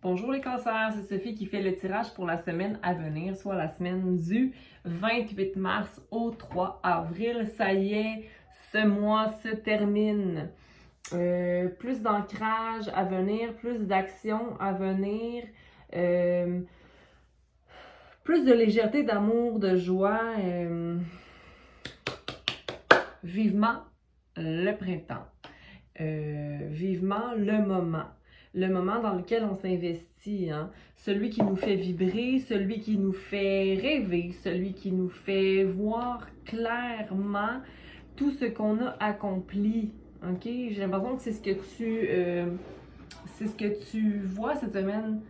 Bonjour les cancers, c'est Sophie qui fait le tirage pour la semaine à venir, soit la semaine du 28 mars au 3 avril. Ça y est, ce mois se termine. Plus d'ancrage à venir, plus d'action à venir, euh, plus de légèreté, d'amour, de joie. Vivement le printemps. Vivement le moment dans lequel on s'investit, hein? Celui qui nous fait vibrer, celui qui nous fait rêver, celui qui nous fait voir clairement tout ce qu'on a accompli. Ok, j'ai l'impression que c'est ce que tu vois cette semaine.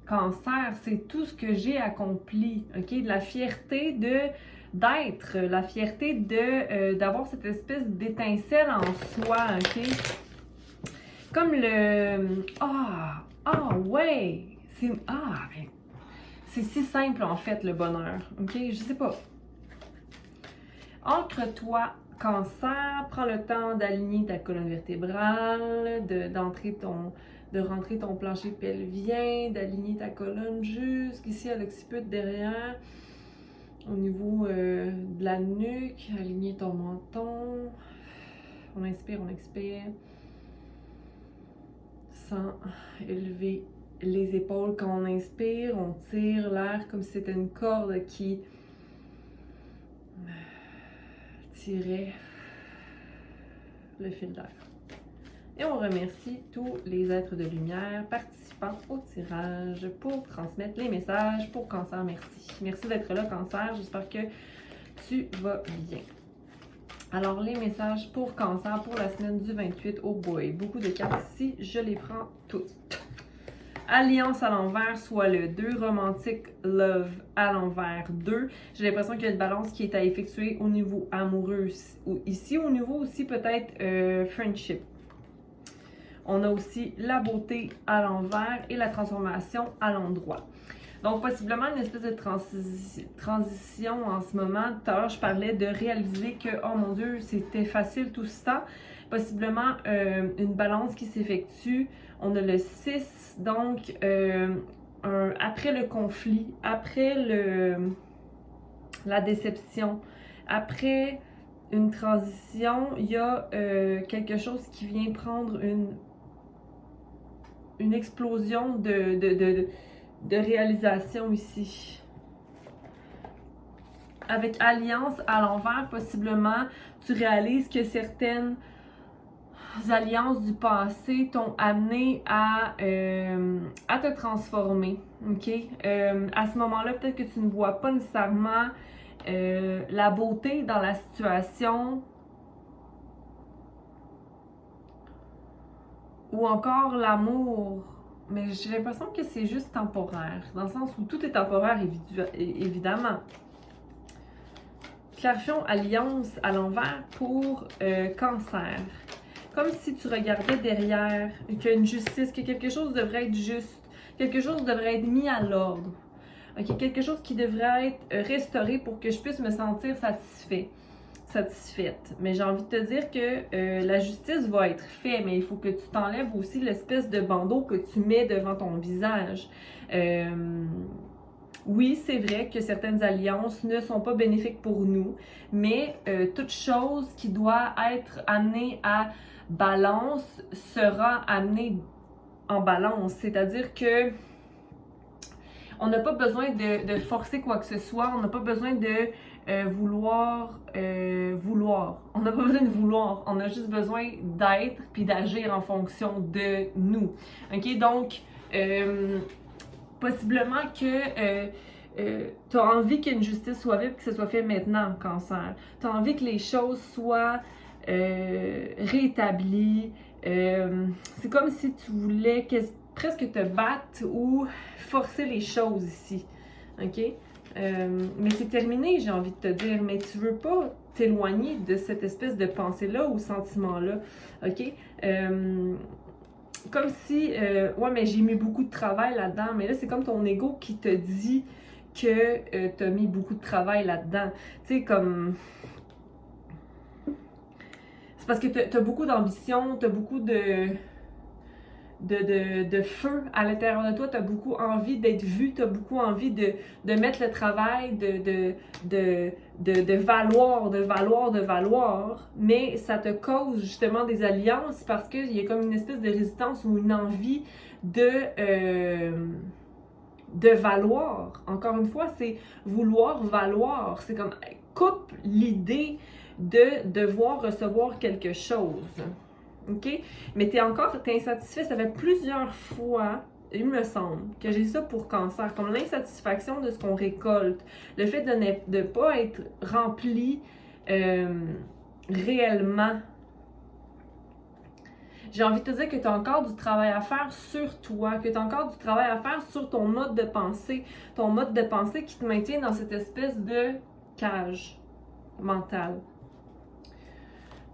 Cancer, c'est tout ce que j'ai accompli, ok? De la fierté d'être, la fierté d'avoir cette espèce d'étincelle en soi, ok? Comme le ouais, c'est si simple en fait le bonheur, ok? Je sais pas. Ancre-toi, Cancer, prends le temps d'aligner ta colonne vertébrale, de rentrer ton plancher pelvien, d'aligner ta colonne jusqu'ici à l'occiput derrière, au niveau de la nuque, aligner ton menton. On inspire, on expire. Sans élever les épaules. Quand on inspire, on tire l'air comme si c'était une corde qui tirait le fil d'air. Et on remercie tous les êtres de lumière participant au tirage pour transmettre les messages pour Cancer. Merci. Merci d'être là, Cancer. J'espère que tu vas bien. Alors, les messages pour Cancer pour la semaine du 28. Oh boy, beaucoup de cartes ici. Je les prends toutes. Alliance à l'envers, soit le 2. Romantique love à l'envers 2. J'ai l'impression qu'il y a une balance qui est à effectuer au niveau amoureux ici, au niveau aussi peut-être friendship. On a aussi la beauté à l'envers et la transformation à l'endroit. Donc, possiblement une espèce de transition en ce moment. Tout à l'heure, je parlais de réaliser que, oh mon Dieu, c'était facile tout ce temps. Possiblement une balance qui s'effectue. On a le 6, donc après le conflit, après la déception, après une transition, il y a quelque chose qui vient prendre une explosion de réalisation ici. Avec alliance à l'envers, possiblement, tu réalises que certaines alliances du passé t'ont amené à te transformer. Ok? À ce moment-là, peut-être que tu ne vois pas nécessairement la beauté dans la situation ou encore l'amour. Mais j'ai l'impression que c'est juste temporaire, dans le sens où tout est temporaire, évidemment. Clarifions alliance à l'envers pour Cancer. Comme si tu regardais derrière, qu'il y a une justice, que quelque chose devrait être juste, quelque chose devrait être mis à l'ordre. Okay? Quelque chose qui devrait être restauré pour que je puisse me sentir satisfaite. Mais j'ai envie de te dire que la justice va être faite, mais il faut que tu t'enlèves aussi l'espèce de bandeau que tu mets devant ton visage. Oui, c'est vrai que certaines alliances ne sont pas bénéfiques pour nous, mais toute chose qui doit être amenée à balance sera amenée en balance. C'est-à-dire que on n'a pas besoin de forcer quoi que ce soit, on n'a pas besoin de vouloir. On n'a pas besoin de vouloir, on a juste besoin d'être puis d'agir en fonction de nous. Ok, donc possiblement que tu as envie qu'une justice soit faite et que ce soit fait maintenant, Cancer. Tu as envie que les choses soient rétablies. C'est comme si tu voulais presque te battre ou forcer les choses ici. OK? Mais c'est terminé, j'ai envie de te dire. Mais tu veux pas t'éloigner de cette espèce de pensée-là ou sentiment-là. OK? Comme si, ouais, mais j'ai mis beaucoup de travail là-dedans. Mais là, c'est comme ton ego qui te dit que tu as mis beaucoup de travail là-dedans. Tu sais, comme... C'est parce que tu as beaucoup d'ambition, tu as beaucoup de de feu à l'intérieur de toi, tu as beaucoup envie d'être vu, tu as beaucoup envie de mettre le travail, de valoir, mais ça te cause justement des alliances parce qu'il y a comme une espèce de résistance ou une envie de valoir. Encore une fois, c'est vouloir valoir. C'est comme, coupe l'idée de devoir recevoir quelque chose. OK? Mais t'es insatisfait. Ça fait plusieurs fois, il me semble, que j'ai ça pour cancer. Comme l'insatisfaction de ce qu'on récolte. Le fait de ne pas être rempli réellement. J'ai envie de te dire que tu as encore du travail à faire sur toi, que tu as encore du travail à faire sur ton mode de pensée qui te maintient dans cette espèce de cage mentale.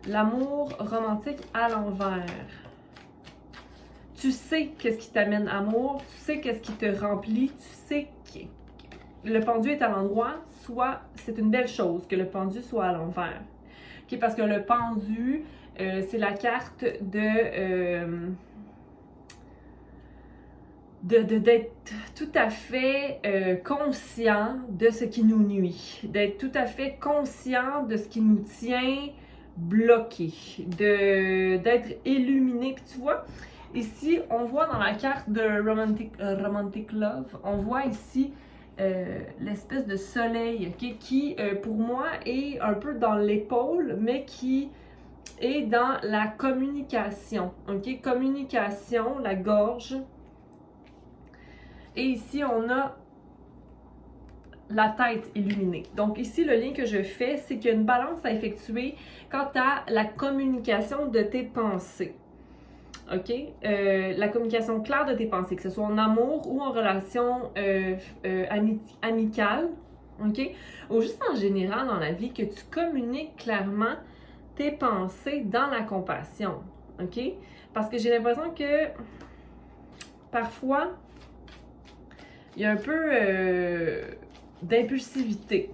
L'amour romantique à l'envers. Tu sais qu'est-ce qui t'amène amour, tu sais qu'est-ce qui te remplit, tu sais que le pendu est à l'endroit, soit c'est une belle chose que le pendu soit à l'envers. Okay, parce que le pendu, c'est la carte d'être tout à fait conscient de ce qui nous nuit, d'être tout à fait conscient de ce qui nous tient bloqué, d'être illuminé. Puis tu vois, ici, on voit dans la carte de Romantic Love, on voit ici l'espèce de soleil, okay, qui, pour moi, est un peu dans l'épaule, mais qui est dans la communication. Okay? Communication, la gorge. Et ici, on a la tête illuminée. Donc ici, le lien que je fais, c'est qu'il y a une balance à effectuer quant à la communication de tes pensées. OK? La communication claire de tes pensées, que ce soit en amour ou en relation amicale. OK? Ou juste en général dans la vie, que tu communiques clairement tes pensées dans la compassion. OK? Parce que j'ai l'impression que parfois, il y a un peu d'impulsivité.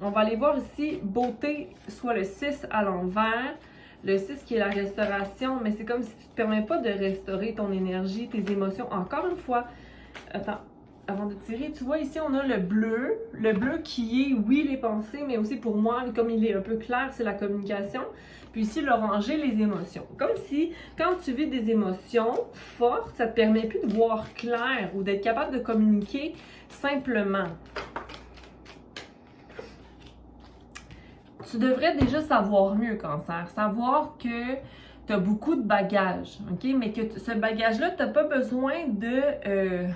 On va aller voir ici, beauté, soit le 6 à l'envers. Le 6 qui est la restauration, mais c'est comme si tu ne te permets pas de restaurer ton énergie, tes émotions. Encore une fois, attends, avant de tirer, tu vois ici on a le bleu qui est, oui, les pensées, mais aussi pour moi, comme il est un peu clair, c'est la communication. Puis ici, l'orangé, les émotions. Comme si, quand tu vis des émotions fortes, ça ne te permet plus de voir clair ou d'être capable de communiquer simplement. Tu devrais déjà savoir mieux, Cancer. Savoir que tu as beaucoup de bagages, OK? Mais que ce bagage-là, tu n'as pas besoin de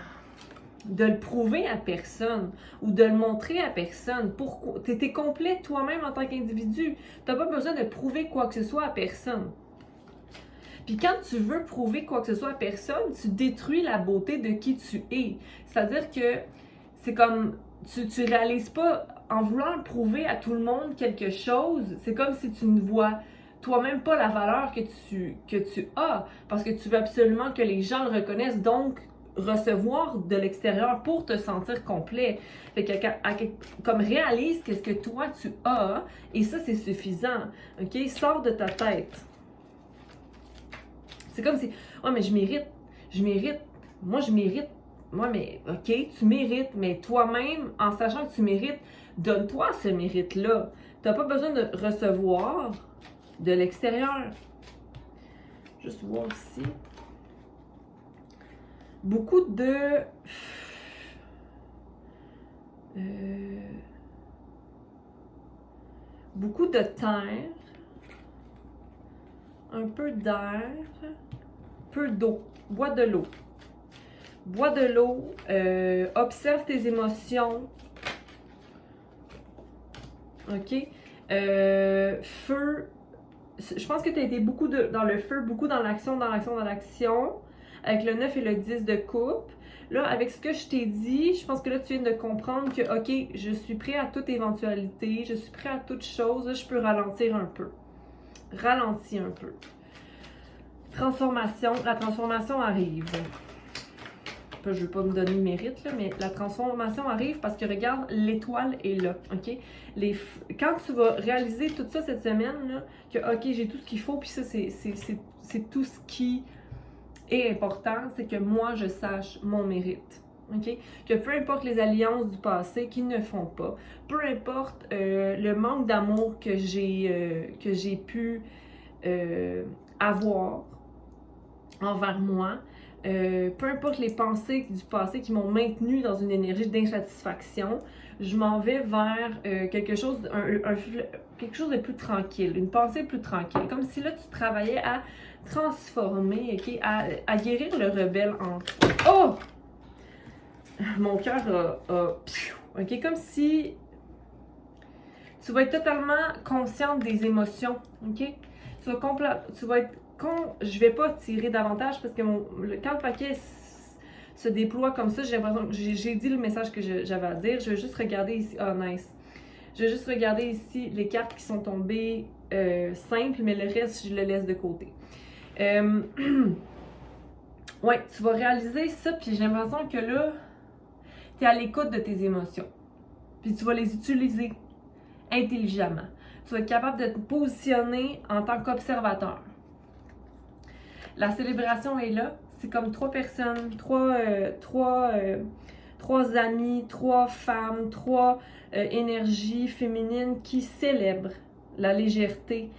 le prouver à personne ou de le montrer à personne. Pourquoi? Tu es complet toi-même en tant qu'individu. Tu n'as pas besoin de prouver quoi que ce soit à personne. Puis quand tu veux prouver quoi que ce soit à personne, tu détruis la beauté de qui tu es. C'est-à-dire que c'est comme, tu réalises pas, en voulant prouver à tout le monde quelque chose, c'est comme si tu ne vois toi-même pas la valeur que tu as, parce que tu veux absolument que les gens le reconnaissent, donc recevoir de l'extérieur pour te sentir complet. Fait que, comme réalise qu'est-ce que toi tu as, et ça c'est suffisant, ok? Sors de ta tête. C'est comme si, oh mais je mérite, moi je mérite, moi mais ok, tu mérites, mais toi-même, en sachant que tu mérites, donne-toi ce mérite-là. Tu n'as pas besoin de recevoir de l'extérieur. Juste voir ici. Beaucoup de... beaucoup de terre. Un peu d'air. Peu d'eau. Bois de l'eau. Bois de l'eau. Observe tes émotions. OK? Feu. Je pense que tu as été beaucoup dans le feu, beaucoup dans l'action, avec le 9 et le 10 de coupe. Là, avec ce que je t'ai dit, je pense que là, tu viens de comprendre que, OK, je suis prêt à toute éventualité, je suis prêt à toute chose, là, je peux ralentir un peu. Ralentis un peu. Transformation, la transformation arrive. Je ne veux pas me donner le mérite, là, mais la transformation arrive parce que regarde, l'étoile est là, OK? Quand tu vas réaliser tout ça cette semaine, là, que OK, j'ai tout ce qu'il faut, puis ça, tout ce qui est important, c'est que moi, je sache mon mérite. Okay? Que peu importe les alliances du passé qui ne font pas, peu importe le manque d'amour que j'ai pu avoir envers moi, peu importe les pensées du passé qui m'ont maintenu dans une énergie d'insatisfaction, je m'en vais vers quelque chose de plus tranquille, une pensée plus tranquille. Comme si là, tu travaillais à transformer, okay, à guérir le rebelle en toi. Oh! Mon cœur OK, comme si tu vas être totalement consciente des émotions, OK? Tu vas être je vais pas tirer davantage parce que quand le paquet se déploie comme ça, j'ai l'impression que j'ai dit le message que j'avais à dire. Je vais juste regarder ici. Ah, nice. Je vais juste regarder ici les cartes qui sont tombées simples, mais le reste, je le laisse de côté. Ouais, tu vas réaliser ça, puis j'ai l'impression que là, tu es à l'écoute de tes émotions. Puis tu vas les utiliser intelligemment. Tu vas être capable de te positionner en tant qu'observateur. La célébration est là. C'est comme 3 personnes, 3 amis, 3 femmes, 3 énergies féminines qui célèbrent la légèreté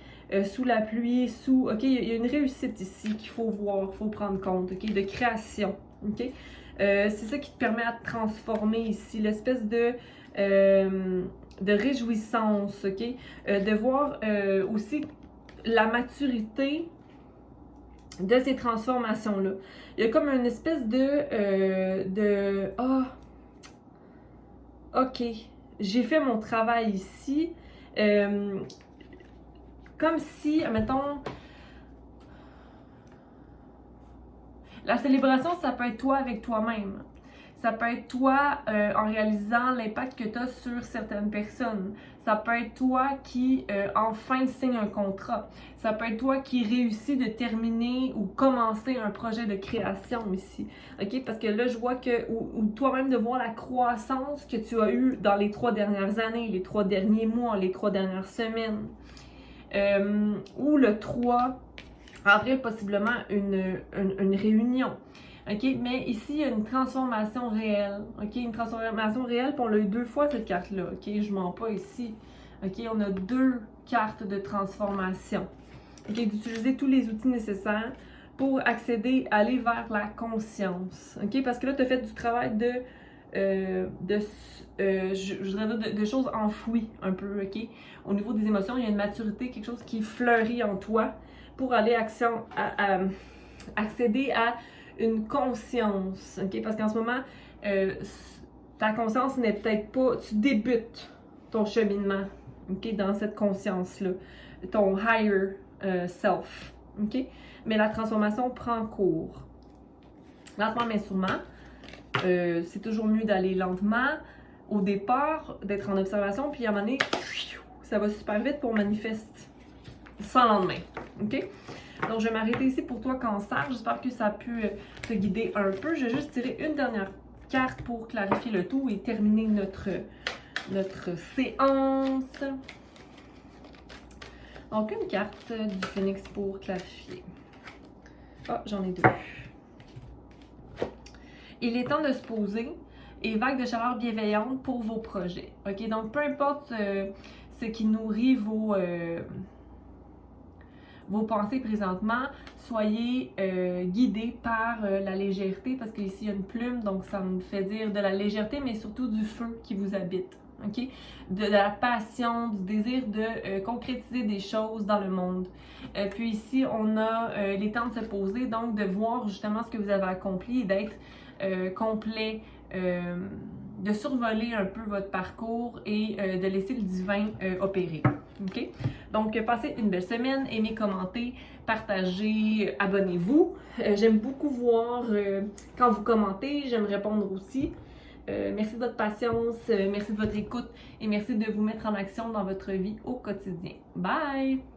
sous la pluie, OK, il y a une réussite ici qu'il faut voir, qu'il faut prendre compte, OK, de création, OK? C'est ça qui te permet à te transformer ici, l'espèce de réjouissance, OK? De voir aussi la maturité de ces transformations-là. Il y a comme une espèce OK, j'ai fait mon travail ici. Comme si, mettons, la célébration, ça peut être toi avec toi-même. Ça peut être toi en réalisant l'impact que tu as sur certaines personnes. Ça peut être toi qui enfin signe un contrat. Ça peut être toi qui réussit de terminer ou commencer un projet de création ici. OK? Parce que là, je vois que, ou toi-même de voir la croissance que tu as eue dans les 3 dernières années, les 3 derniers mois, les 3 dernières semaines. Ou le 3 avril, possiblement une réunion. OK? Mais ici, il y a une transformation réelle. OK? Une transformation réelle, puis on l'a eu 2 fois cette carte-là. OK? Je mens pas ici. OK? On a 2 cartes de transformation. OK? D'utiliser tous les outils nécessaires pour accéder, aller vers la conscience. OK? Parce que là, tu as fait du travail je voudrais dire de choses enfouies un peu, OK? Au niveau des émotions, il y a une maturité, quelque chose qui fleurit en toi pour aller accéder à une conscience, OK? Parce qu'en ce moment, ta conscience n'est peut-être pas... Tu débutes ton cheminement, OK? Dans cette conscience-là, ton higher self, OK? Mais la transformation prend cours. Lentement mais sûrement. C'est toujours mieux d'aller lentement au départ, d'être en observation, puis à un moment donné, ça va super vite pour manifester sans lendemain, OK? Donc, je vais m'arrêter ici pour toi, Cancer. J'espère que ça a pu te guider un peu. Je vais juste tirer une dernière carte pour clarifier le tout et terminer notre séance. Donc, une carte du Phénix pour clarifier. Ah, j'en ai 2. Il est temps de se poser et vague de chaleur bienveillante pour vos projets. OK? Donc, peu importe ce qui nourrit vos pensées présentement, soyez guidés par la légèreté, parce qu'ici il y a une plume, donc ça me fait dire de la légèreté, mais surtout du feu qui vous habite. OK? De la passion, du désir de concrétiser des choses dans le monde. Puis ici, on a les temps de se poser, donc de voir justement ce que vous avez accompli et d'être complet, de survoler un peu votre parcours et de laisser le divin opérer. OK? Donc, passez une belle semaine, aimez, commentez, partagez, abonnez-vous. J'aime beaucoup voir quand vous commentez, j'aime répondre aussi. Merci de votre patience, merci de votre écoute et merci de vous mettre en action dans votre vie au quotidien. Bye!